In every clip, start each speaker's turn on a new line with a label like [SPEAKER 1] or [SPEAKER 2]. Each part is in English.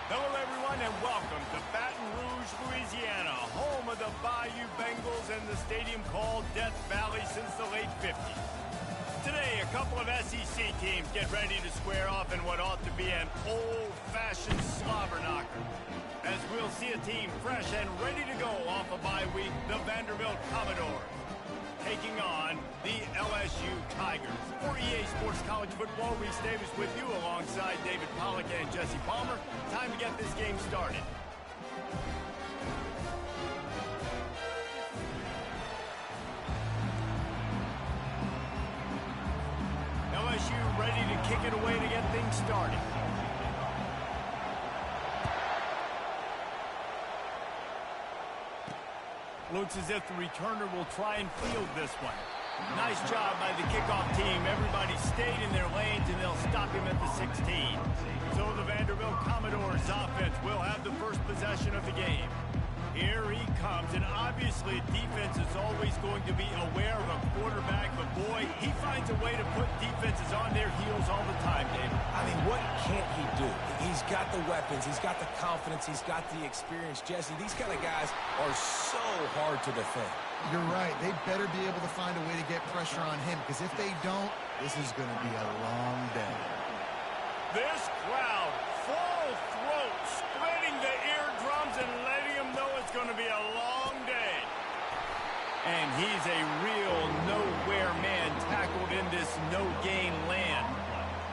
[SPEAKER 1] Hello, everyone, and welcome to Baton Rouge, Louisiana, home of the Bayou Bengals and the stadium called Death Valley since the late 50s. Today, a couple of SEC teams get ready to square off in what ought to be an old-fashioned slobber knocker. As we'll see a team fresh and ready to go off a bye week, the Vanderbilt Commodores, taking on the LSU Tigers. For EA Sports College Football, Reese Davis with you alongside David Pollack and Jesse Palmer. Time to get this game started. LSU ready to kick it away to get things started. Looks as if the returner will try and field this one. Nice job by the kickoff team. Everybody stayed in their lanes, and they'll stop him at the 16. So the Vanderbilt Commodores offense will have the first possession of the game. Here he comes, and obviously defense is always going to be aware of a quarterback, but boy, he finds a way to put defenses on their heels all the time, David.
[SPEAKER 2] I mean, what can't he do? He's got the weapons, he's got the confidence, he's got the experience. Jesse, these kind of guys are so hard to defend.
[SPEAKER 3] You're right. They better be able to find a way to get pressure on him, because if they don't, this is going to be a long day.
[SPEAKER 1] This crowd, full throat, splitting the eardrums and letting them know it's going to be a long day. And he's a real nowhere man tackled in this no-gain land.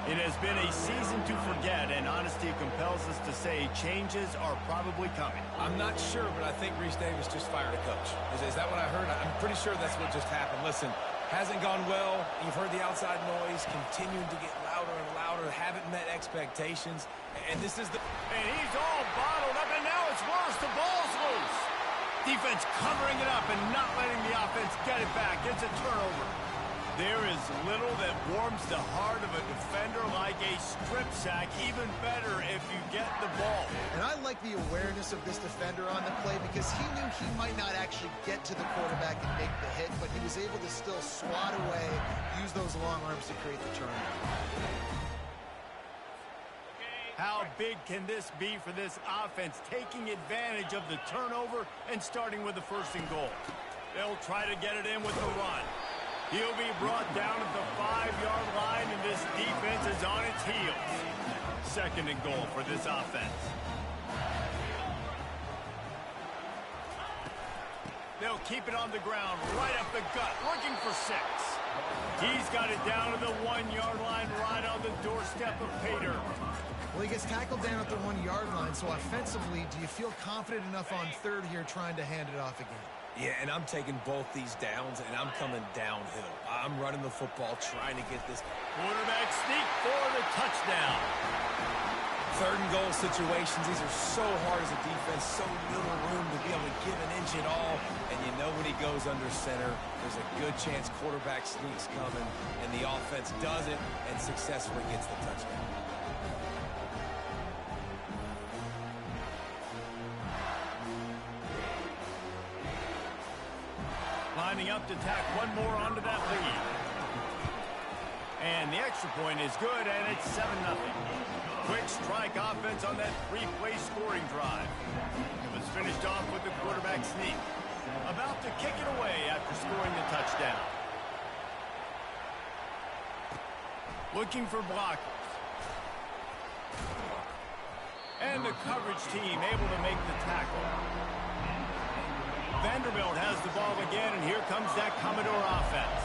[SPEAKER 1] It has been a season to forget, and honesty compels us to say changes are probably coming.
[SPEAKER 2] I'm not sure, but I think Reese Davis just fired a coach. Is that what I heard? I'm pretty sure that's what just happened. Listen, hasn't gone well. You've heard the outside noise, continuing to get louder and louder, haven't met expectations, and this is the...
[SPEAKER 1] And he's all bottled up, and now it's worse. The ball's loose. Defense covering it up and not letting the offense get it back. It's a turnover. There is little that warms the heart of a defender like a strip sack. Even better if you get the ball.
[SPEAKER 3] And I like the awareness of this defender on the play, because he knew he might not actually get to the quarterback and make the hit, but he was able to still swat away, use those long arms to create the turnover.
[SPEAKER 1] How big can this be for this offense, taking advantage of the turnover and starting with the first and goal? They'll try to get it in with the run. He'll be brought down at the 5-yard line, and this defense is on its heels. Second and goal for this offense. They'll keep it on the ground, right up the gut, looking for 6. He's got it down to the 1-yard line, right on the doorstep of Pater.
[SPEAKER 3] Well, he gets tackled down at the 1-yard line, so offensively, do you feel confident enough on third here trying to hand it off again?
[SPEAKER 2] Yeah, and I'm taking both these downs, and I'm coming downhill. I'm running the football, trying to get this.
[SPEAKER 1] Quarterback sneak for the touchdown.
[SPEAKER 2] Third and goal situations, these are so hard as a defense, so little room to be able to give an inch at all. And you know when he goes under center, there's a good chance quarterback sneak's coming, and the offense does it and successfully gets the touchdown.
[SPEAKER 1] Lining up to tack one more onto that lead. And the extra point is good, and it's 7-0. Quick strike offense on that 3-play scoring drive. It was finished off with the quarterback sneak. About to kick it away after scoring the touchdown. Looking for blockers. And the coverage team able to make the tackle. Vanderbilt has the ball again, and here comes that Commodore offense.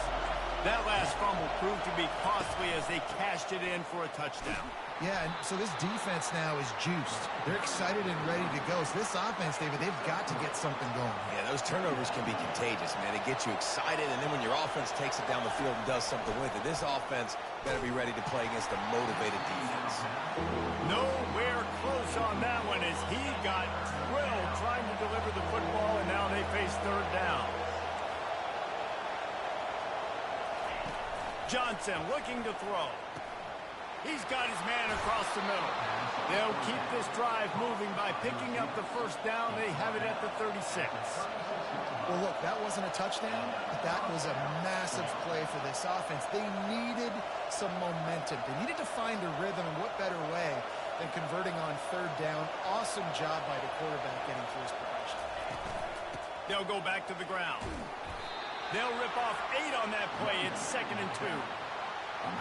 [SPEAKER 1] That last fumble proved to be costly as they cashed it in for a touchdown.
[SPEAKER 3] Yeah, and so this defense now is juiced. They're excited and ready to go. So this offense, David, they've got to get something going.
[SPEAKER 2] Yeah, those turnovers can be contagious, man. They get you excited, and then when your offense takes it down the field and does something with it, this offense better be ready to play against a motivated defense.
[SPEAKER 1] Nowhere close on that one as he got drilled trying to deliver the football, and now they face third down. Johnson looking to throw. He's got his man across the middle. They'll keep this drive moving by picking up the first down. They have it at the 36.
[SPEAKER 3] Well, look, that wasn't a touchdown, but that was a massive play for this offense. They needed some momentum. They needed to find a rhythm, and what better way than converting on third down. Awesome job by the quarterback getting through his progression.
[SPEAKER 1] They'll go back to the ground. They'll rip off 8 on that play. It's 2nd and 2.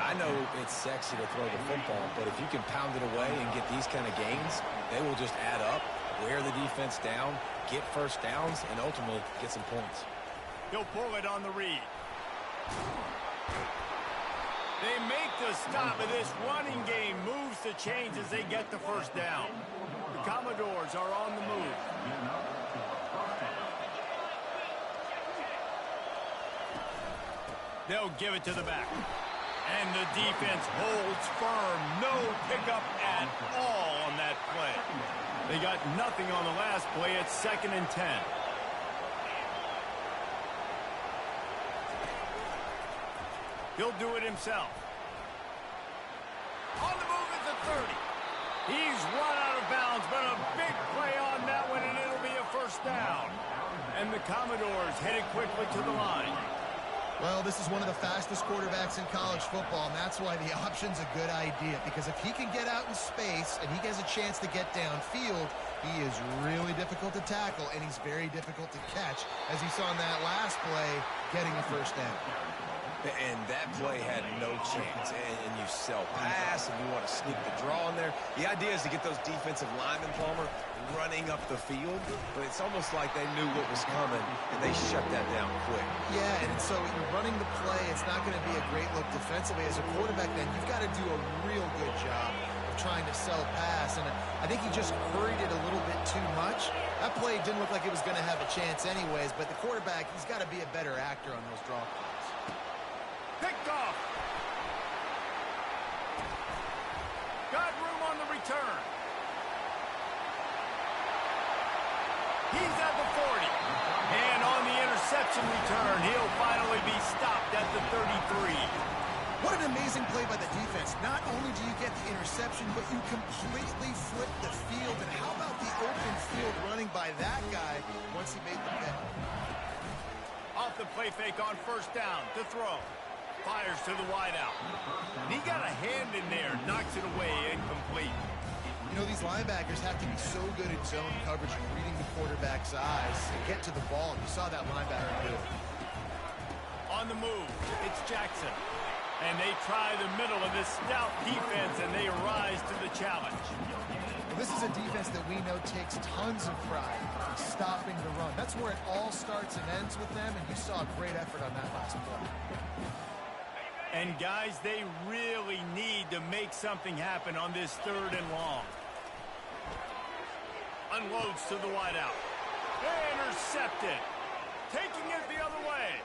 [SPEAKER 2] I know it's sexy to throw the football, but if you can pound it away and get these kind of gains, they will just add up, wear the defense down, get first downs, and ultimately get some points.
[SPEAKER 1] He'll pull it on the read. They make the stop, and this running game moves the chains as they get the first down. The Commodores are on the move. They'll give it to the back. And the defense holds firm. No pickup at all on that play. They got nothing on the last play. It's 2nd and 10. He'll do it himself. On the move at the 30. He's run out of bounds, but a big play on that one, and it'll be a first down. And the Commodores headed quickly to the line.
[SPEAKER 3] Well, this is one of the fastest quarterbacks in college football, and that's why the option's a good idea. Because if he can get out in space and he gets a chance to get downfield, he is really difficult to tackle, and he's very difficult to catch, as you saw in that last play, getting a first down.
[SPEAKER 2] And that play had no chance. And you sell pass, and you want to sneak the draw in there. The idea is to get those defensive linemen, Palmer, running up the field. But it's almost like they knew what was coming, and they shut that down quick.
[SPEAKER 3] Yeah, and so you're running the play. It's not going to be a great look defensively. As a quarterback, then, you've got to do a real good job of trying to sell pass. And I think he just hurried it a little bit too much. That play didn't look like it was going to have a chance anyways, but the quarterback, he's got to be a better actor on those draw plays.
[SPEAKER 1] Picked off. Got room on the return. He's at the 40. And on the interception return, he'll finally be stopped at the 33.
[SPEAKER 3] What an amazing play by the defense. Not only do you get the interception, but you completely flip the field. And how about the open field running by that guy once he made the pick?
[SPEAKER 1] Off the play fake on first down to throw. Fires to the wideout. He got a hand in there, knocks it away, incomplete.
[SPEAKER 3] You know, these linebackers have to be so good at zone coverage and reading the quarterback's eyes and get to the ball. You saw that linebacker do it.
[SPEAKER 1] On the move, it's Jackson. And they try the middle of this stout defense, and they rise to the challenge.
[SPEAKER 3] Well, this is a defense that we know takes tons of pride in stopping the run. That's where it all starts and ends with them, and you saw a great effort on that last play.
[SPEAKER 1] And, guys, they really need to make something happen on this 3rd and long. Unloads to the wideout. Intercepted. Taking it the other way.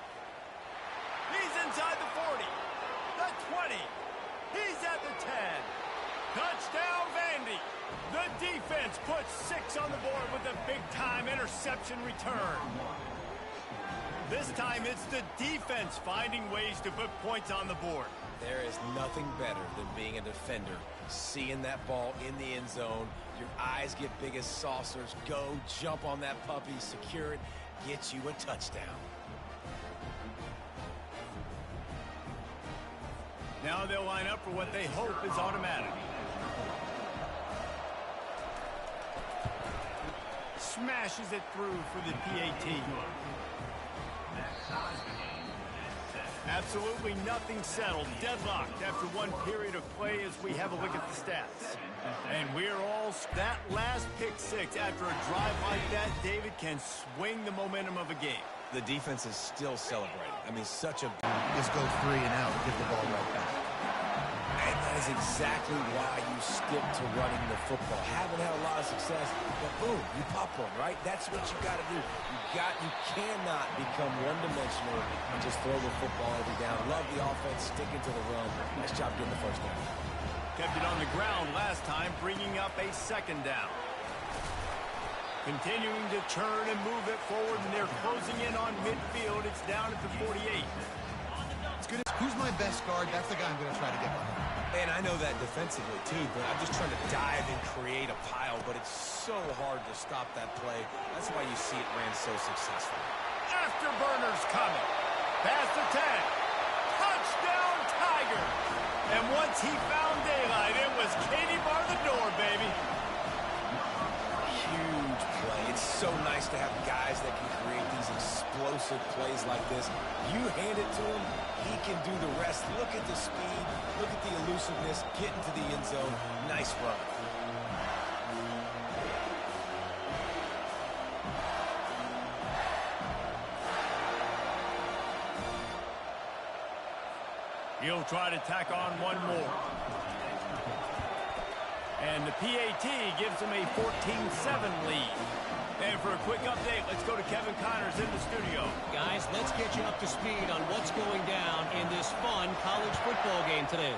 [SPEAKER 1] He's inside the 40. The 20. He's at the 10. Touchdown, Vandy. The defense puts 6 on the board with a big-time interception return. This time, it's the defense finding ways to put points on the board.
[SPEAKER 2] There is nothing better than being a defender, seeing that ball in the end zone. Your eyes get big as saucers. Go, jump on that puppy, secure it, get you a touchdown.
[SPEAKER 1] Now they'll line up for what they hope is automatic. Smashes it through for the PAT. Absolutely nothing settled. Deadlocked after one period of play as we have a look at the stats. And we're all... That last pick 6 after a drive like that, David, can swing the momentum of a game.
[SPEAKER 2] The defense is still celebrating. I mean, such a...
[SPEAKER 3] Just go 3 and out and get the ball right back.
[SPEAKER 2] And that is exactly why you stick to running the football. Haven't had a lot of success, but boom, you pop one, right? That's what you got to do. You cannot become one-dimensional and just throw the football every down. Love the offense, sticking to the run. Nice job getting the first down.
[SPEAKER 1] Kept it on the ground last time, bringing up a 2nd down. Continuing to turn and move it forward, and they're closing in on midfield. It's down at the 48.
[SPEAKER 3] It's good. Who's my best guard? That's the guy I'm going to try to get behind.
[SPEAKER 2] And I know that defensively, too, but I'm just trying to dive and create a pile, but it's so hard to stop that play. That's why you see it ran so successful.
[SPEAKER 1] Afterburners coming. Past the 10. Touchdown, Tigers. And once he found daylight, it was Katie bar the door, baby.
[SPEAKER 2] Huge play. It's so nice to have guys that can create these explosive plays like this. You hand it to him, he can do the rest. Look at the speed. Look at the elusiveness. Get into the end zone. Nice run.
[SPEAKER 1] He'll try to tack on one more. And the PAT gives him a 14-7 lead. And for a quick update, let's go to Kevin Connors in the studio.
[SPEAKER 4] Guys, let's get you up to speed on what's going down in this fun college football game today.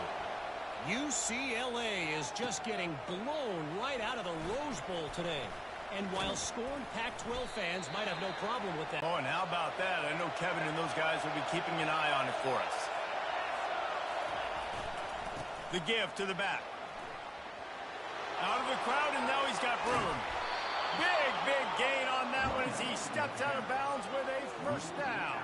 [SPEAKER 4] UCLA is just getting blown right out of the Rose Bowl today. And while scorned Pac-12 fans might have no problem with that.
[SPEAKER 1] Oh, and how about that? I know Kevin and those guys will be keeping an eye on it for us. The give to the back. Out of the crowd, and now he's got room. Big gain on that one as he steps out of bounds with a first down.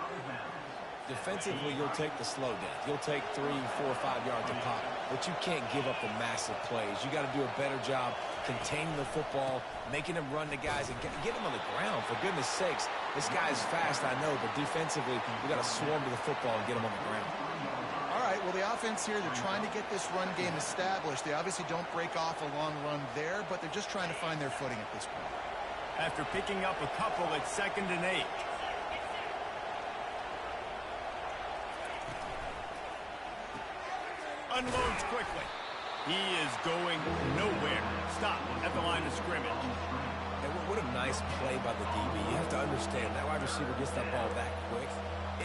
[SPEAKER 2] Defensively, you'll take the slow down. You'll take 3, 4, 5 yards a pop, but you can't give up the massive plays. You got to do a better job containing the football, making them run the guys, and get them on the ground. For goodness sakes, this guy is fast, I know, but defensively, we got to swarm to the football and get him on the ground.
[SPEAKER 3] All right, well, the offense here, they're trying to get this run game established. They obviously don't break off a long run there, but they're just trying to find their footing at this point.
[SPEAKER 1] After picking up a couple at 2nd and 8. Unloads quickly. He is going nowhere. Stop at the line of scrimmage.
[SPEAKER 2] And what a nice play by the DB. You have to understand, that wide receiver gets that ball that quick.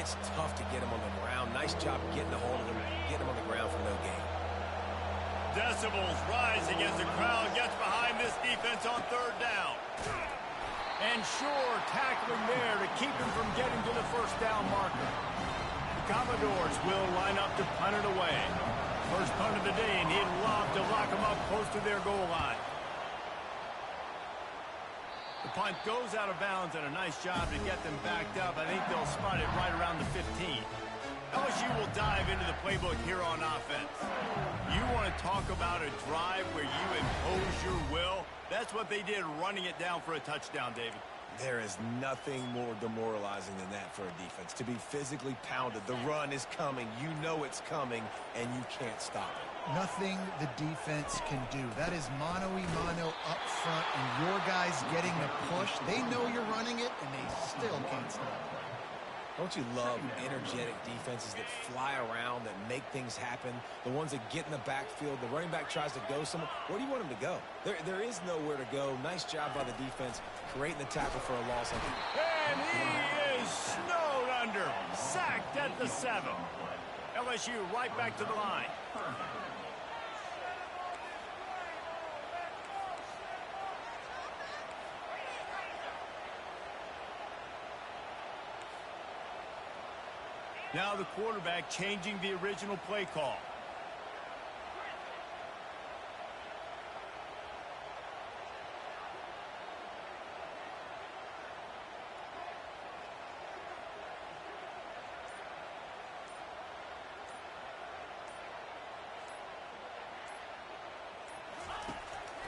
[SPEAKER 2] It's tough to get him on the ground. Nice job getting a hold of him, getting him on the ground for no gain.
[SPEAKER 1] Decibels rising as the crowd gets behind this defense on 3rd down. And sure, tackling there to keep him from getting to the first down marker. The Commodores will line up to punt it away. First punt of the day, and he'd love to lock them up close to their goal line. The punt goes out of bounds, and a nice job to get them backed up. I think they'll spot it right around the 15. LSU will dive into the playbook here on offense. You want to talk about a drive where you impose your will? That's what they did, running it down for a touchdown, David.
[SPEAKER 2] There is nothing more demoralizing than that for a defense. To be physically pounded. The run is coming. You know it's coming, and you can't stop it.
[SPEAKER 3] Nothing the defense can do. That is mano-a-mano up front, and your guys getting the push. They know you're running it, and they still can't stop it.
[SPEAKER 2] Don't you love energetic defenses that fly around, that make things happen? The ones that get in the backfield, the running back tries to go somewhere. Where do you want him to go? There is nowhere to go. Nice job by the defense, creating the tackle for a loss.
[SPEAKER 1] And he is snowed under. Sacked at the 7. LSU right back to the line. Now the quarterback changing the original play call.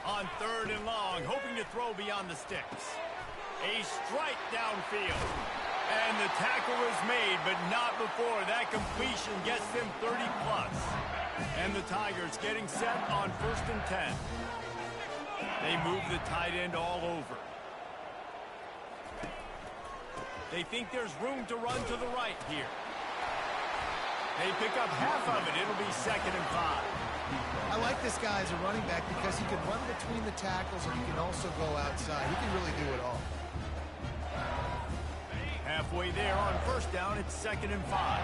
[SPEAKER 1] On 3rd and long, hoping to throw beyond the sticks. A strike downfield. And the tackle is made, but not before that completion gets them 30+. And the Tigers getting set on 1st and 10. They move the tight end all over. They think there's room to run to the right here. They pick up half of it. It'll be 2nd and 5.
[SPEAKER 3] I like this guy as a running back because he can run between the tackles and he can also go outside. He can really do it all.
[SPEAKER 1] Halfway there on 1st down, it's 2nd and 5.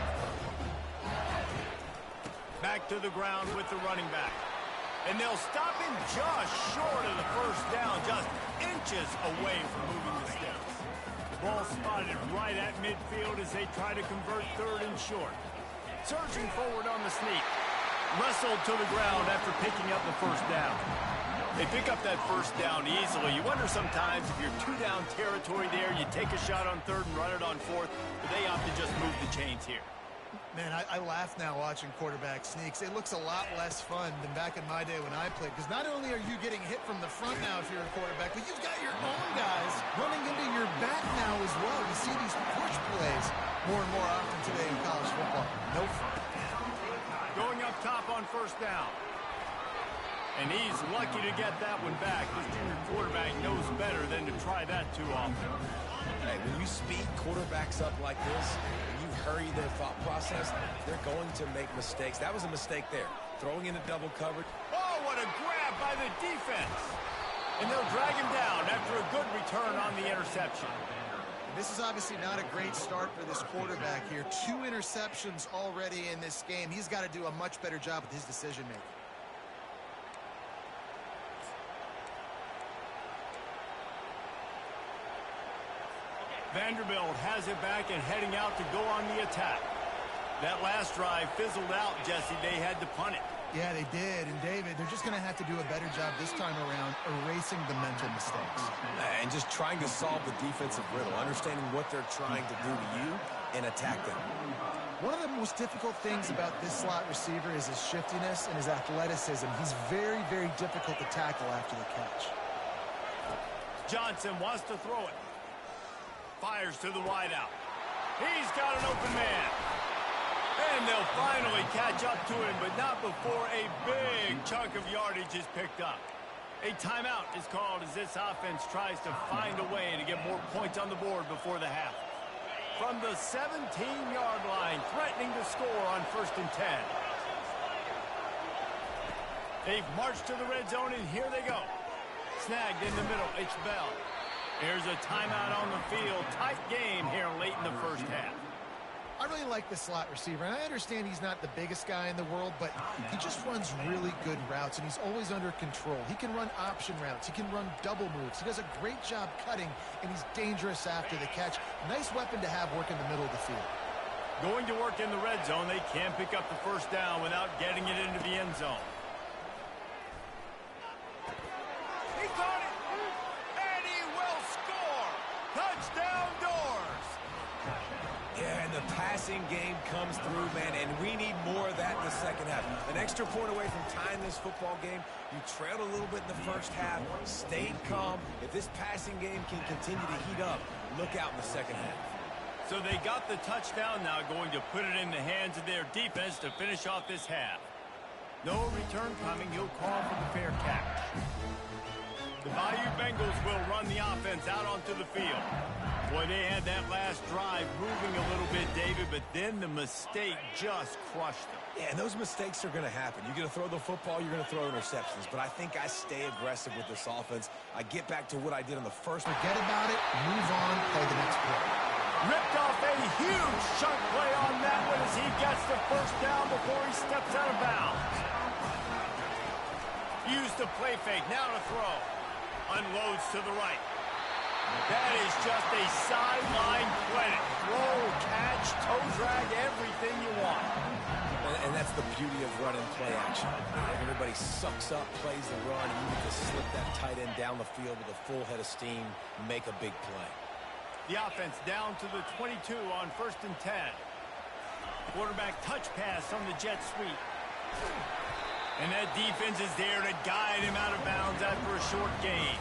[SPEAKER 1] Back to the ground with the running back. And they'll stop him just short of the 1st down, just inches away from moving the sticks. Ball spotted right at midfield as they try to convert 3rd and short. Surging forward on the sneak. Wrestled to the ground after picking up the 1st down. They pick up that 1st down easily. You wonder sometimes if you're 2-down territory there, you take a shot on 3rd and run it on 4th, but they opt to just move the chains here.
[SPEAKER 3] Man, I laugh now watching quarterback sneaks. It looks a lot less fun than back in my day when I played, because not only are you getting hit from the front now if you're a quarterback, but you've got your own guys running into your back now as well. You see these push plays more and more often today in college football. No fun.
[SPEAKER 1] Going up top on first down. And he's lucky to get that one back. This junior quarterback knows better than to try that too often.
[SPEAKER 2] Hey, when you speed quarterbacks up like this, and you hurry their thought process, they're going to make mistakes. That was a mistake there. Throwing into double coverage.
[SPEAKER 1] Oh, what a grab by the defense. And they'll drag him down after a good return on the interception.
[SPEAKER 3] This is obviously not a great start for this quarterback here. 2 interceptions already in this game. He's got to do a much better job with his decision-making.
[SPEAKER 1] Vanderbilt has it back and heading out to go on the attack. That last drive fizzled out, Jesse. They had to punt it.
[SPEAKER 3] Yeah, they did. And, David, they're just going to have to do a better job this time around erasing the mental mistakes.
[SPEAKER 2] And just trying to solve the defensive riddle, understanding what they're trying to do to you and attack them.
[SPEAKER 3] One of the most difficult things about this slot receiver is his shiftiness and his athleticism. He's very, very difficult to tackle after the catch.
[SPEAKER 1] Johnson wants to throw it. Fires to the wideout. He's got an open man. And they'll finally catch up to him, but not before a big chunk of yardage is picked up. A timeout is called as this offense tries to find a way to get more points on the board before the half. From the 17-yard line, threatening to score on 1st and 10. They've marched to the red zone, and here they go. Snagged in the middle, it's Bell. Here's a timeout on the field. Tight game here late in the first half.
[SPEAKER 3] I really like this slot receiver, and I understand he's not the biggest guy in the world, but he just runs really good routes, and he's always under control. He can run option routes. He can run double moves. He does a great job cutting, and he's dangerous after the catch. Nice weapon to have work in the middle of the field.
[SPEAKER 1] Going to work in the red zone, they can't pick up the first down without getting it into the end zone. He got it! And he will score! Touchdown Doors!
[SPEAKER 2] Yeah, and the passing game comes through, man, and we need more of that in the second half. An extra point away from tying this football game. You trailed a little bit in the first half, stayed calm. If this passing game can continue to heat up, look out in the second half.
[SPEAKER 1] So they got the touchdown, now going to put it in the hands of their defense to finish off this half. No return coming. He'll call for the fair catch. The Bayou Bengals will run the offense out onto the field. Boy, they had that last drive moving a little bit, David, but then the mistake just crushed them.
[SPEAKER 2] Yeah, and those mistakes are going to happen. You're going to throw the football, you're going to throw interceptions. But I think I stay aggressive with this offense. I get back to what I did on the first.
[SPEAKER 3] Forget about it, move on, play the next play.
[SPEAKER 1] Ripped off a huge chunk play on that one as he gets the first down before he steps out of bounds. Used the play fake, now to throw. Unloads to the right. That is just a sideline play. Throw, catch, toe drag, everything you want.
[SPEAKER 2] And that's the beauty of run and play action. Everybody sucks up, plays the run, and you get to slip that tight end down the field with a full head of steam, make a big play.
[SPEAKER 1] The offense down to the 22 on 1st and 10. Quarterback touch pass on the jet sweep. And that defense is there to guide him out of bounds after a short gain.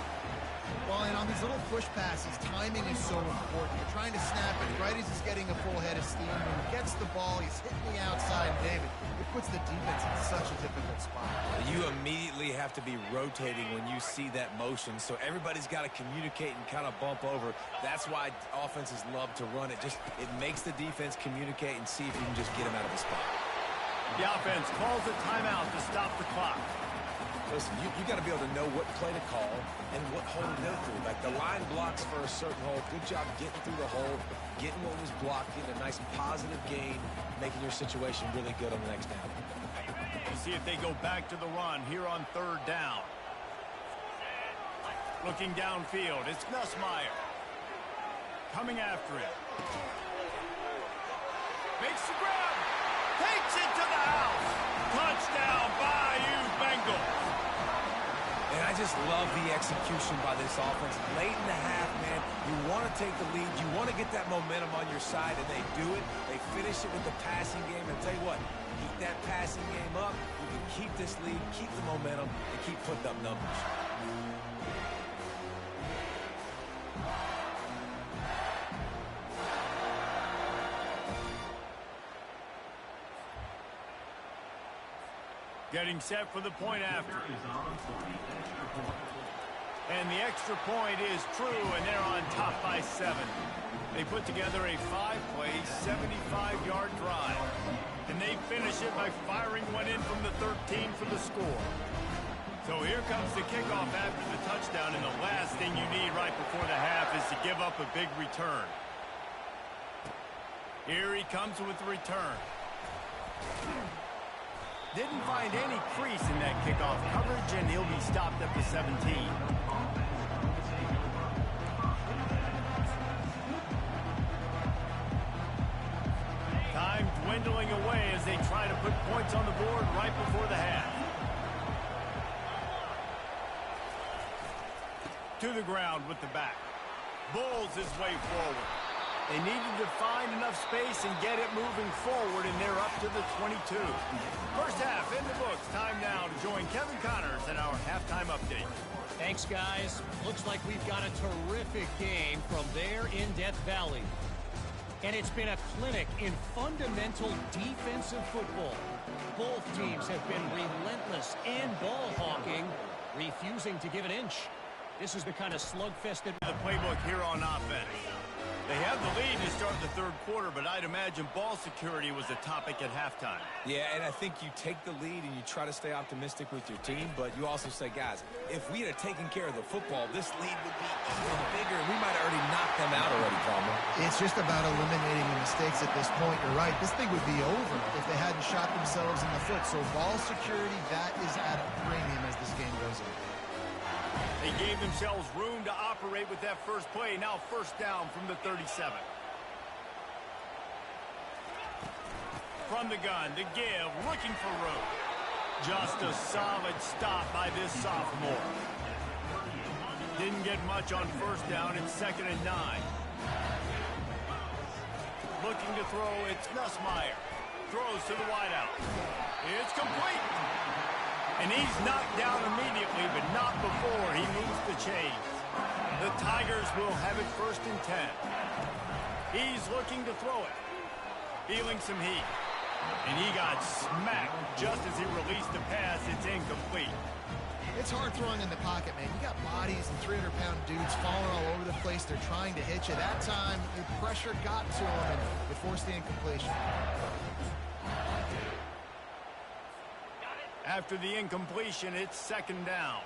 [SPEAKER 3] Well, and on these little push passes, timing is so important. You're trying to snap it right as he's getting a full head of steam. When he gets the ball, he's hitting the outside. David, it puts the defense in such a difficult spot.
[SPEAKER 2] You immediately have to be rotating when you see that motion, so everybody's got to communicate and kind of bump over. That's why offenses love to run it. It makes the defense communicate and see if you can just get him out of the spot.
[SPEAKER 1] The offense calls a timeout to stop the clock.
[SPEAKER 2] Listen, you got to be able to know what play to call and what hole to go through. Like the line blocks for a certain hole. Good job getting through the hole, getting what was blocked, getting a nice positive gain, making your situation really good on the next down.
[SPEAKER 1] We'll see if they go back to the run here on 3rd down. Looking downfield, it's Nussmeier. Coming after it. Makes the grab. Takes it to the house. Touchdown, Bayou Bengals.
[SPEAKER 2] And I just love the execution by this offense. Late in the half, man, you want to take the lead. You want to get that momentum on your side, and they do it. They finish it with the passing game. And tell you what, keep that passing game up. You can keep this lead, keep the momentum, and keep putting up numbers.
[SPEAKER 1] Getting set for the point after. And the extra point is true, and they're on top by 7. They put together a 5-play, 75-yard drive. And they finish it by firing one in from the 13 for the score. So here comes the kickoff after the touchdown, and the last thing you need right before the half is to give up a big return. Here he comes with the return. Didn't find any crease in that kickoff coverage, and he'll be stopped at the 17. Time dwindling away as they try to put points on the board right before the half. To the ground with the back. Bulls his way forward. They needed to find enough space and get it moving forward, and they're up to the 22. First half in the books. Time now to join Kevin Connors in our halftime update.
[SPEAKER 4] Thanks, guys. Looks like we've got a terrific game from there in Death Valley. And it's been a clinic in fundamental defensive football. Both teams have been relentless in ball hawking, refusing to give an inch. This is the kind of slugfest that
[SPEAKER 1] the playbook here on offense. They have the lead to start the third quarter, but I'd imagine ball security was a topic at halftime.
[SPEAKER 2] Yeah, and I think you take the lead and you try to stay optimistic with your team, but you also say, guys, if we had taken care of the football, this lead would be even bigger. We might have already knocked them out already, Palmer.
[SPEAKER 3] It's just about eliminating the mistakes at this point. You're right. This thing would be over if they hadn't shot themselves in the foot. So ball security, that is at a premium as this game goes on.
[SPEAKER 1] They gave themselves room to operate with that first play. Now first down from the 37. From the gun, the give, looking for room. Just a solid stop by this sophomore. Didn't get much on first down. It's 2nd and 9. Looking to throw, it's Nussmeier. Throws to the wideout. It's complete. And he's knocked down immediately, but not before he moves the chains. The Tigers will have it 1st and 10. He's looking to throw it. Feeling some heat. And he got smacked just as he released the pass. It's incomplete.
[SPEAKER 3] It's hard throwing in the pocket, man. You got bodies and 300-pound dudes falling all over the place. They're trying to hit you. That time, the pressure got to him, and it forced the incompletion.
[SPEAKER 1] After the incompletion, it's 2nd down.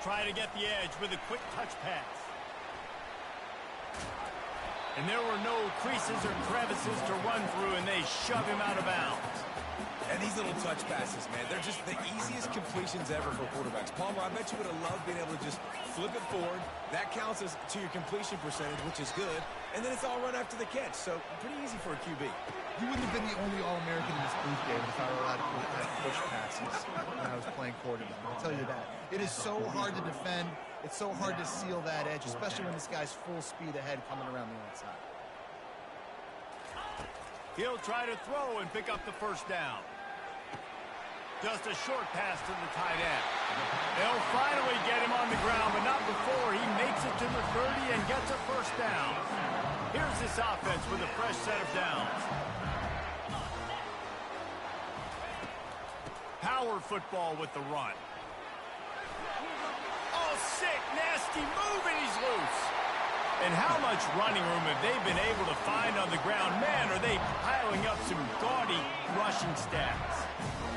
[SPEAKER 1] Try to get the edge with a quick touch pass. And there were no creases or crevices to run through, and they shove him out of bounds.
[SPEAKER 2] And these little touch passes, man, they're just the easiest completions ever for quarterbacks. Palmer, I bet you would have loved being able to just flip it forward. That counts as to your completion percentage, which is good. And then it's all run after the catch, so pretty easy for a QB.
[SPEAKER 3] You wouldn't have been the only All-American in this booth game if I were allowed to push passes when I was playing quarterback. I'll tell you that. It is so hard to defend. It's so hard to seal that edge, especially when this guy's full speed ahead coming around the outside.
[SPEAKER 1] He'll try to throw and pick up the first down. Just a short pass to the tight end. They'll finally get him on the ground, but not before he makes it to the 30 and gets a first down. Here's this offense with a fresh set of downs. Power football with the run. Oh, sick, nasty move, and he's loose. And how much running room have they been able to find on the ground? Man, are they piling up some gaudy rushing stats.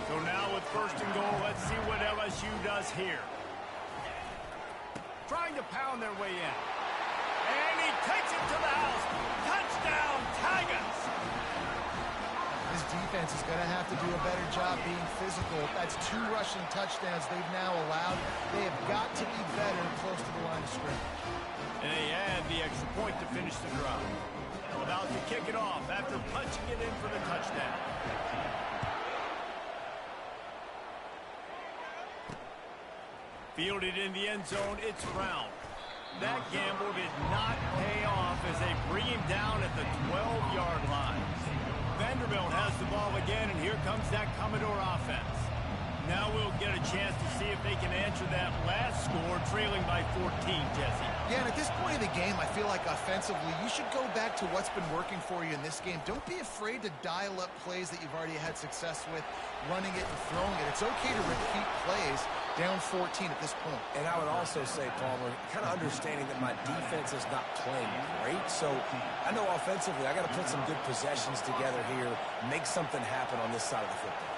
[SPEAKER 1] So now with 1st and goal, let's see what LSU does here. Trying to pound their way in. And he takes it to the house. Touchdown, Tigers!
[SPEAKER 3] This defense is going to have to do a better job being physical. That's 2 rushing touchdowns they've now allowed. They have got to be better close to the line of scrimmage.
[SPEAKER 1] And they add the extra point to finish the drive. About to kick it off after punching it in for the touchdown. Fielded in the end zone, it's Brown. That gamble did not pay off as they bring him down at the 12-yard line. Vanderbilt has the ball again, and here comes that Commodore offense. Now we'll get a chance to see if they can answer that last score, trailing by 14, Jesse.
[SPEAKER 3] Yeah, and at this point of the game, I feel like offensively, you should go back to what's been working for you in this game. Don't be afraid to dial up plays that you've already had success with, running it and throwing it. It's okay to repeat plays down 14 at this point.
[SPEAKER 2] And I would also say, Palmer, kind of understanding that my defense is not playing great. So I know offensively, I got to put some good possessions together here, make something happen on this side of the football.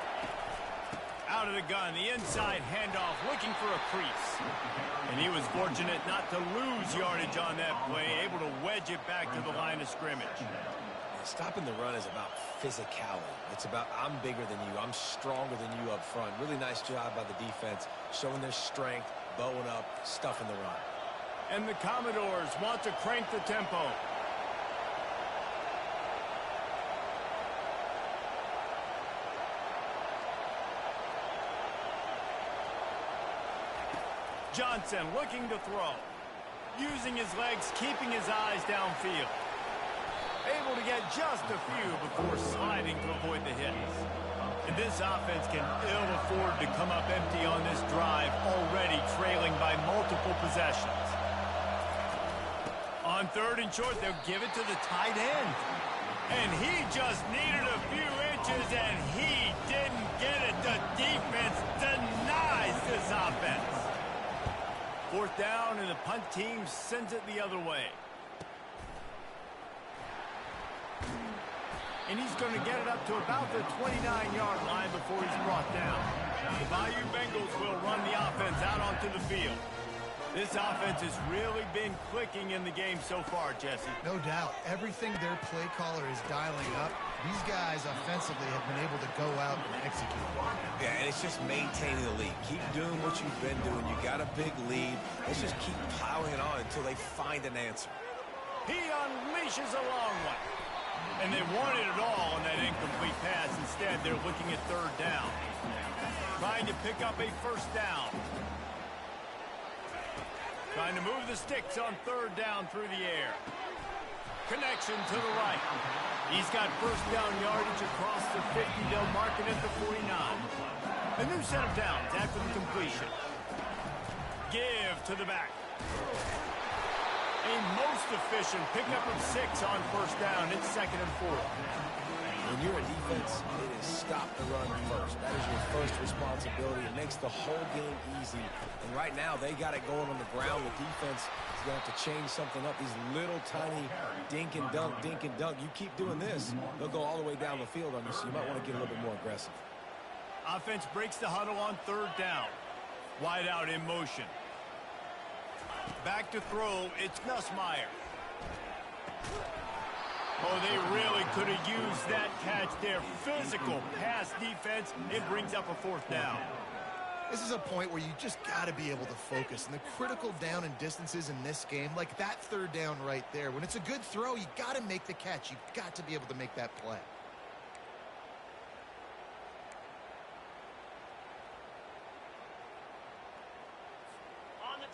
[SPEAKER 1] Out of the gun, the inside handoff, looking for a crease. And he was fortunate not to lose yardage on that play, able to wedge it back to the line of scrimmage.
[SPEAKER 2] Stopping the run is about physicality. It's about I'm bigger than you, I'm stronger than you up front. Really nice job by the defense, showing their strength, bowing up, stuffing the run.
[SPEAKER 1] And the Commodores want to crank the tempo. Johnson looking to throw. Using his legs, keeping his eyes downfield. Able to get just a few before sliding to avoid the hits. And this offense can ill afford to come up empty on this drive, already trailing by multiple possessions. On third and short, they'll give it to the tight end. And he just needed a few inches, and he didn't get it. The defense denies this offense. Fourth down, and the punt team sends it the other way. And he's going to get it up to about the 29-yard line before he's brought down. The Bayou Bengals will run the offense out onto the field. This offense has really been clicking in the game so far, Jesse.
[SPEAKER 3] No doubt. Everything their play caller is dialing up, these guys offensively have been able to go out and execute.
[SPEAKER 2] Yeah, and it's just maintaining the lead. Keep doing what you've been doing. You got a big lead. Let's just keep plowing it on until they find an answer.
[SPEAKER 1] He unleashes a long one. And they wanted it all on that incomplete pass. Instead, they're looking at third down. Trying to pick up a first down. Trying to move the sticks on third down through the air. Connection to the right. He's got first down yardage across the 50. They'll mark it at the 49. A new set of downs after the completion. Give to the back. A most efficient pickup of 6 on first down. It's second and 4.
[SPEAKER 2] When you're a defense, it is stop the run first. That is your first responsibility. It makes the whole game easy. And right now, they got it going on the ground. The defense is going to have to change something up. These little tiny dink and dunk, dink and dunk. You keep doing this, they'll go all the way down the field on you, so you might want to get a little bit more aggressive.
[SPEAKER 1] Offense breaks the huddle on third down. Wide out in motion. Back to throw, it's Nussmeier. Oh, they really could have used that catch there. Physical pass defense. It brings up a fourth down.
[SPEAKER 3] This is a point where you just got to be able to focus. And the critical down and distances in this game, like that third down right there, when it's a good throw, you got to make the catch. You've got to be able to make that play.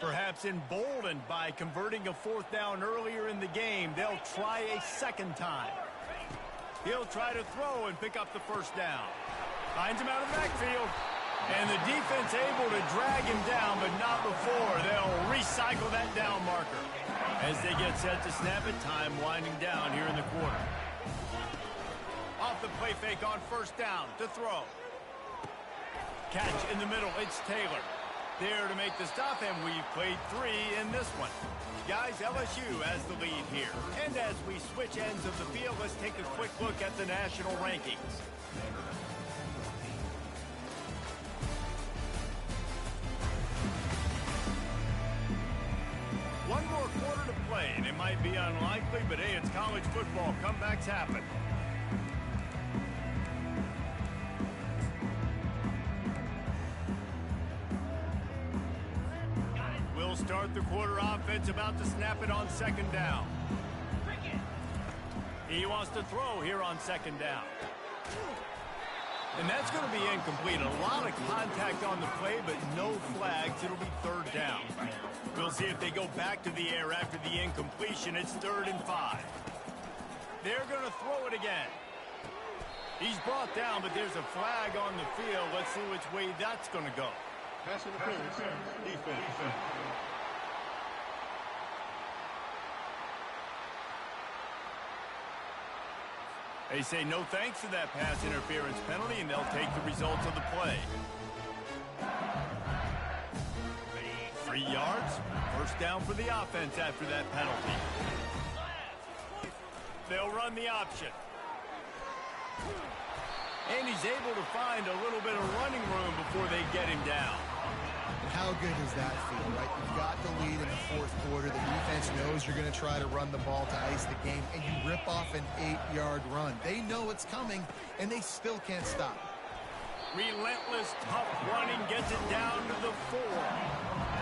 [SPEAKER 1] Perhaps emboldened by converting a fourth down earlier in the game, they'll try a second time. He'll try to throw and pick up the first down. Finds him out of the backfield. And the defense able to drag him down, but not before. They'll recycle that down marker. As they get set to snap it, time winding down here in the quarter. Off the play fake on first down to throw. Catch in the middle, it's Taylor. There to make the stop, and we've played 3 in this one. Guys, LSU has the lead here. And as we switch ends of the field, let's take a quick look at the national rankings. One more quarter to play, and it might be unlikely, but hey, it's college football. Comebacks happen. We'll start the quarter offense, about to snap it on second down. He wants to throw here on second down. And that's going to be incomplete. A lot of contact on the play, but no flags. It'll be third down. We'll see if they go back to the air after the incompletion. It's 3rd and 5. They're going to throw it again. He's brought down, but there's a flag on the field. Let's see which way that's going to go.
[SPEAKER 5] Pass interference, defense.
[SPEAKER 1] They say no thanks to that pass interference penalty, and they'll take the results of the play. 3 yards, first down for the offense after that penalty. They'll run the option. And he's able to find a little bit of running room before they get him down.
[SPEAKER 3] And how good does that feel, right? You've got the lead in the 4th quarter. The defense knows you're going to try to run the ball to ice the game, and you rip off an 8-yard run. They know it's coming, and they still can't stop.
[SPEAKER 1] Relentless, tough running gets it down to the 4.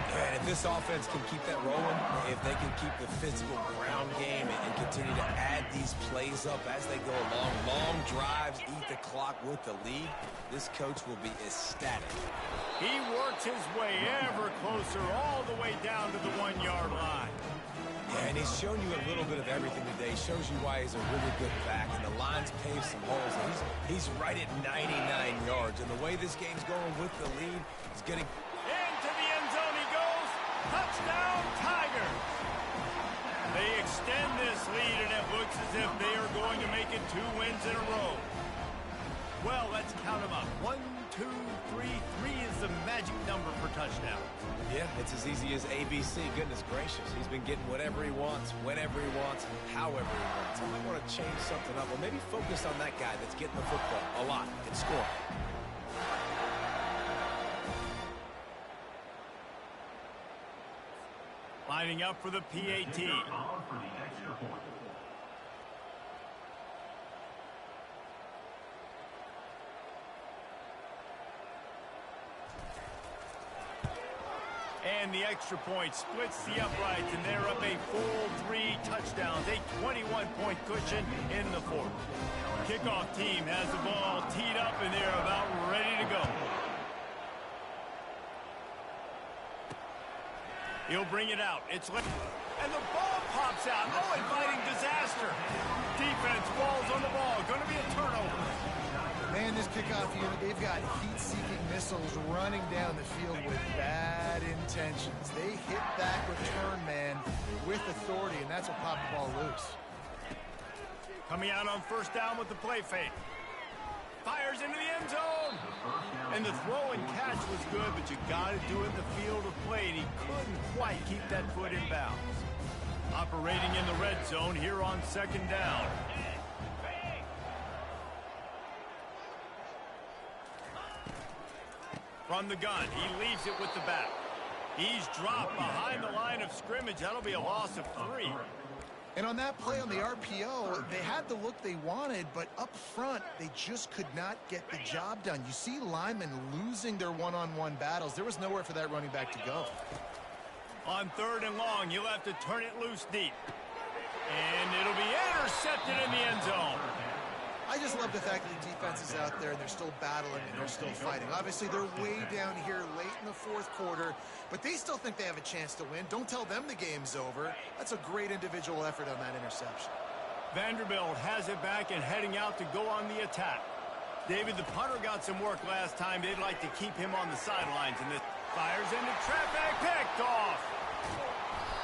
[SPEAKER 2] And if this offense can keep that rolling, if they can keep the physical ground game and continue to add these plays up as they go along, long drives, eat the clock with the lead, this coach will be ecstatic.
[SPEAKER 1] He works his way ever closer all the way down to the 1-yard line.
[SPEAKER 2] Yeah, and he's shown you a little bit of everything today. Shows you why he's a really good back, and the line's paved some holes. And he's right at 99 yards, and the way this game's going with the lead, he's getting
[SPEAKER 1] into the end zone he goes. Touchdown, Tigers. They extend this lead, and it looks as if they are going to make it 2 wins in a row. Well, let's count them up. 1, 2, 3. 3 is the magic number for touchdown.
[SPEAKER 2] Yeah, it's as easy as ABC. Goodness gracious. He's been getting whatever he wants, whenever he wants, however he wants. I might want to change something up, or maybe focus on that guy that's getting the football a lot and scoring.
[SPEAKER 1] Lining up for the PAT. And the extra point splits the uprights, and they're up a full 3 touchdowns, a 21-point cushion in the 4th. Kickoff team has the ball teed up, and they're about ready to go. He'll bring it out. It's late. And the ball pops out. Oh, inviting disaster. Defense falls on the ball. Going to be a turnover.
[SPEAKER 3] Man, this kickoff unit, they've got heat-seeking missiles running down the field with bad intentions. They hit that return man with authority, and that's what popped the ball loose.
[SPEAKER 1] Coming out on first down with the play fake. Fires into the end zone. And the throw and catch was good, but you got to do it in the field of play, and he couldn't quite keep that foot in bounds. Operating in the red zone here on second down. From the gun, he leaves it with the back. He's dropped behind the line of scrimmage. That'll be a loss of 3.
[SPEAKER 3] And on that play on the RPO, they had the look they wanted, but up front, they just could not get the job done. You see linemen losing their one-on-one battles. There was nowhere for that running back to go.
[SPEAKER 1] On 3rd and long, he'll have to turn it loose deep. And it'll be intercepted in the end zone.
[SPEAKER 3] I just love the fact that the defense is out there and they're still battling and they're still fighting. Obviously, they're way down here late in the 4th quarter, but they still think they have a chance to win. Don't tell them the game's over. That's a great individual effort on that interception.
[SPEAKER 1] Vanderbilt has it back and heading out to go on the attack. David, the punter got some work last time. They'd like to keep him on the sidelines, and this fires into traffic, picked off.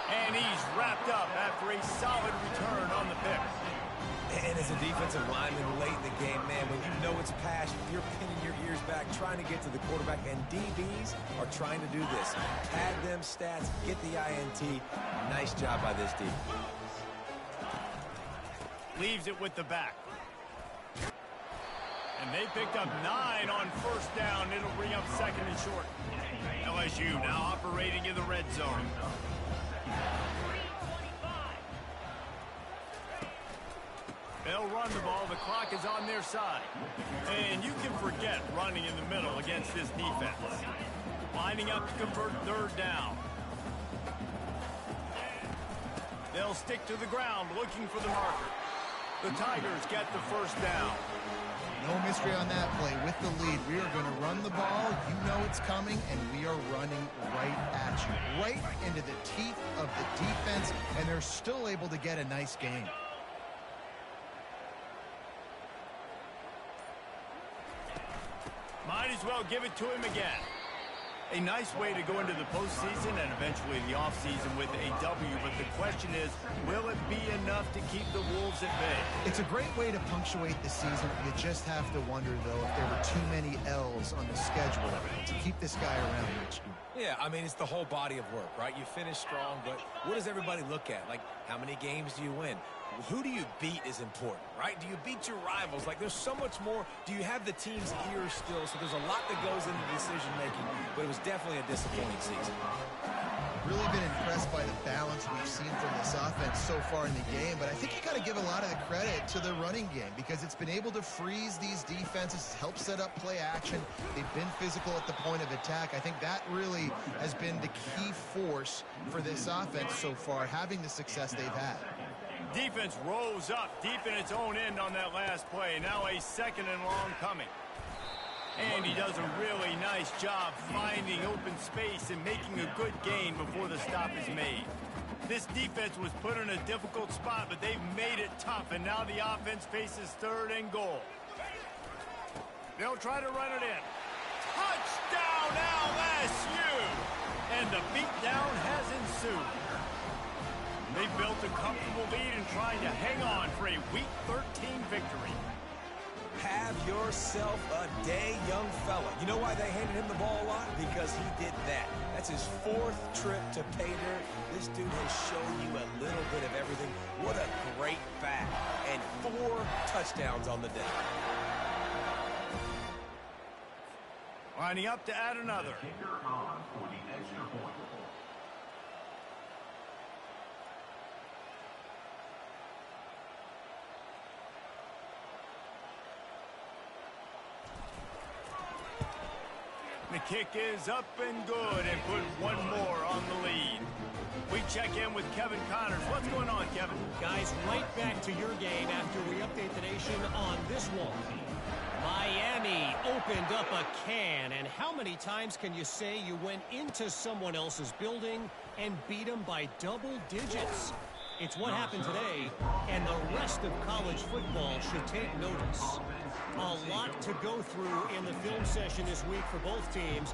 [SPEAKER 1] And he's wrapped up after a solid return on the pick.
[SPEAKER 2] And as a defensive lineman late in the game, man, when you know it's pass, you're pinning your ears back, trying to get to the quarterback, and DBs are trying to do this. Pad them stats, get the INT. Nice job by this D.
[SPEAKER 1] Leaves it with the back. And they picked up 9 on first down. It'll bring up 2nd and short. LSU now operating in the red zone. They'll run the ball. The clock is on their side. And you can forget running in the middle against this defense. Lining up to convert 3rd down. They'll stick to the ground looking for the marker. The Tigers get the first down.
[SPEAKER 3] No mystery on that play. With the lead, we are going to run the ball. You know it's coming, and we are running right at you, right into the teeth of the defense, and they're still able to get a nice gain.
[SPEAKER 1] Might as well give it to him again. A nice way to go into the postseason and eventually the offseason with a W, but the question is, will it be enough to keep the Wolves at bay?
[SPEAKER 3] It's a great way to punctuate the season. You just have to wonder, though, if there were too many L's on the schedule to keep this guy around next year.
[SPEAKER 2] Yeah, I mean, it's the whole body of work, right? You finish strong, but what does everybody look at? Like, how many games do you win? Who do you beat is important, right? Do you beat your rivals? Like, there's so much more. Do you have the team's ears still? So there's a lot that goes into decision-making, but it was definitely a disappointing season.
[SPEAKER 3] Really been impressed by the balance we've seen from this offense so far in the game, but I think you got to give a lot of the credit to the running game because it's been able to freeze these defenses, help set up play action. They've been physical at the point of attack. I think that really has been the key force for this offense so far, having the success they've had.
[SPEAKER 1] Defense rose up deep in its own end on that last play. Now a second and long coming. And he does a really nice job finding open space and making a good gain before the stop is made. This defense was put in a difficult spot, but they've made it tough, and now the offense faces third and goal. They'll try to run it in. Touchdown LSU! And the beatdown has ensued. They built a comfortable lead and trying to hang on for a Week 13 victory.
[SPEAKER 2] Have yourself a day, young fella. You know why they handed him the ball a lot? Because he did that. That's his 4th trip to pay dirt. This dude has shown you a little bit of everything. What a great back. And 4 touchdowns on the day.
[SPEAKER 1] Lining up to add another.
[SPEAKER 5] Kicker on for the extra point.
[SPEAKER 1] The kick is up and good and put one more on the lead. We check in with Kevin Connors. What's going on, Kevin?
[SPEAKER 4] Guys, right back to your game after we update the nation on this one. Miami opened up a can, and how many times can you say you went into someone else's building and beat them by double digits? It's what happened today, and the rest of college football should take notice. A lot to go through in the film session this week for both teams,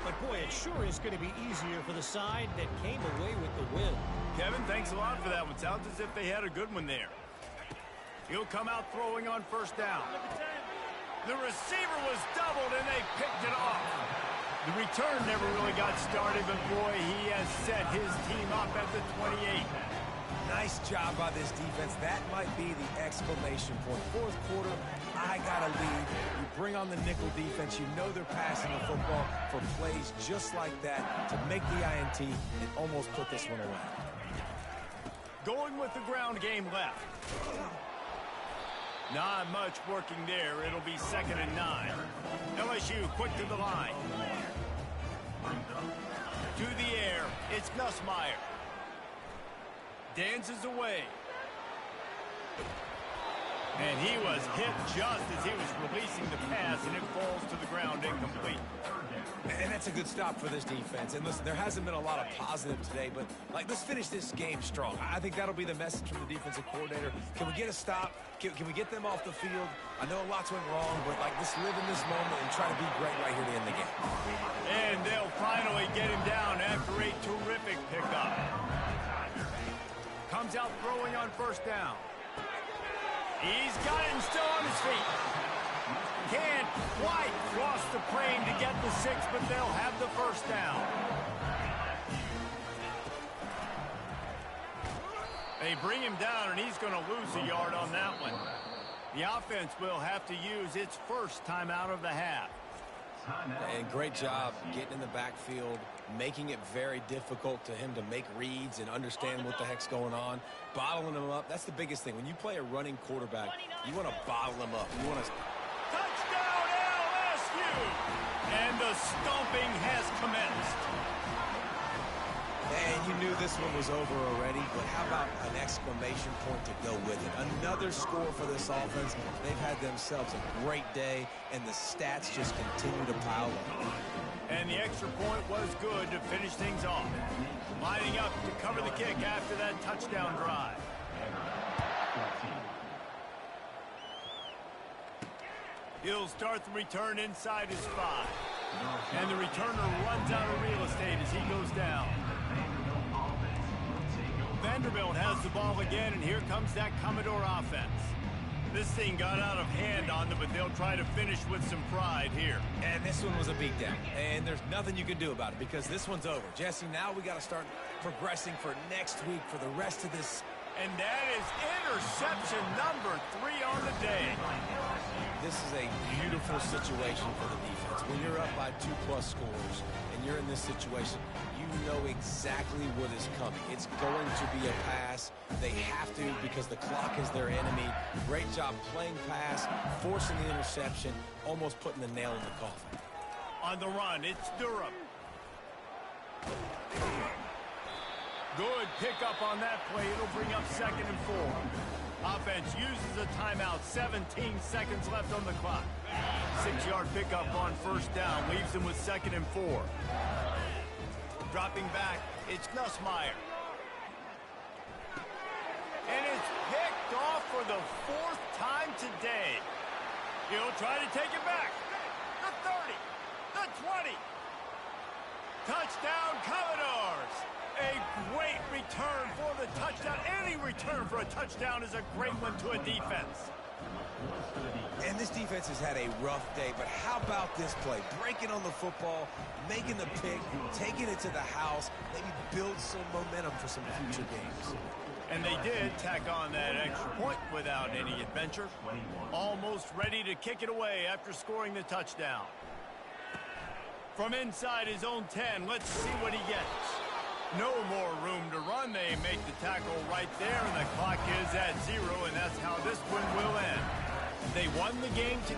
[SPEAKER 4] but boy, it sure is going to be easier for the side that came away with the win.
[SPEAKER 1] Kevin, thanks a lot for that one. Sounds as if they had a good one there. He'll come out throwing on first down. The receiver was doubled, and they picked it off. The return never really got started, but boy, he has set his team up at the 28.
[SPEAKER 2] Nice job by this defense. That might be the exclamation point. 4th quarter, I got a lead. You bring on the nickel defense. You know they're passing the football for plays just like that to make the INT and almost put this one away.
[SPEAKER 1] Going with the ground game left. Not much working there. It'll be 2nd and 9. LSU quick to the line. To the air. It's Nussmeier. Dances away. And he was hit just as he was releasing the pass, and it falls to the ground incomplete.
[SPEAKER 2] And that's a good stop for this defense. And listen, there hasn't been a lot of positive today, but let's finish this game strong. I think that'll be the message from the defensive coordinator. Can we get a stop? Can we get them off the field? I know lots went wrong, but let's live in this moment and try to be great right here to end the game.
[SPEAKER 1] And they'll finally get him down after a terrific pickup. Comes out throwing on first down. He's got him still on his feet. Can't quite cross the plane to get the 6, but they'll have the first down. They bring him down, and he's going to lose a yard on that one. The offense will have to use its first timeout of the half.
[SPEAKER 2] And great job getting in the backfield, making it very difficult to him to make reads and understand what the heck's going on, bottling him up. That's the biggest thing. When you play a running quarterback, you want to bottle him up. You want to...
[SPEAKER 1] Touchdown LSU! And the stomping has commenced.
[SPEAKER 2] And you knew this one was over already, but how about an exclamation point to go with it? Another score for this offense. They've had themselves a great day, and the stats just continue to pile up.
[SPEAKER 1] And the extra point was good to finish things off. Lining up to cover the kick after that touchdown drive. He'll start the return inside his 5. And the returner runs out of real estate as he goes down. Vanderbilt has the ball again, and here comes that Commodore offense. This thing got out of hand on them, but they'll try to finish with some pride here.
[SPEAKER 2] And this one was a beatdown, and there's nothing you can do about it because this one's over. Jesse, now we got to start progressing for next week for the rest of this.
[SPEAKER 1] And that is interception number 3 on the day.
[SPEAKER 2] This is a beautiful situation for the defense. When you're up by 2+ scores and you're in this situation, you know exactly what is coming. It's going to be a pass. They have to because the clock is their enemy. Great job playing pass, forcing the interception, almost putting the nail in the coffin.
[SPEAKER 1] On the run, it's Durham. Good pickup on that play. It'll bring up 2nd and 4. Offense uses a timeout. 17 seconds left on the clock. 6-yard pickup on 1st down. Leaves them with 2nd and 4. Dropping back, it's Nussmeier. And it's picked off for the 4th time today. He'll try to take it back. The 30, the 20. Touchdown, Commodores. A great return for the touchdown. Any return for a touchdown is a great one to a defense.
[SPEAKER 2] And this defense has had a rough day, but how about this play? Breaking on the football, making the pick, taking it to the house, maybe build some momentum for some future games.
[SPEAKER 1] And they did tack on that extra point without any adventure. Almost ready to kick it away after scoring the touchdown. From inside his own 10, let's see what he gets. No more room to run. They make the tackle right there, and the clock is at 0, and that's how this one will end. They won the game to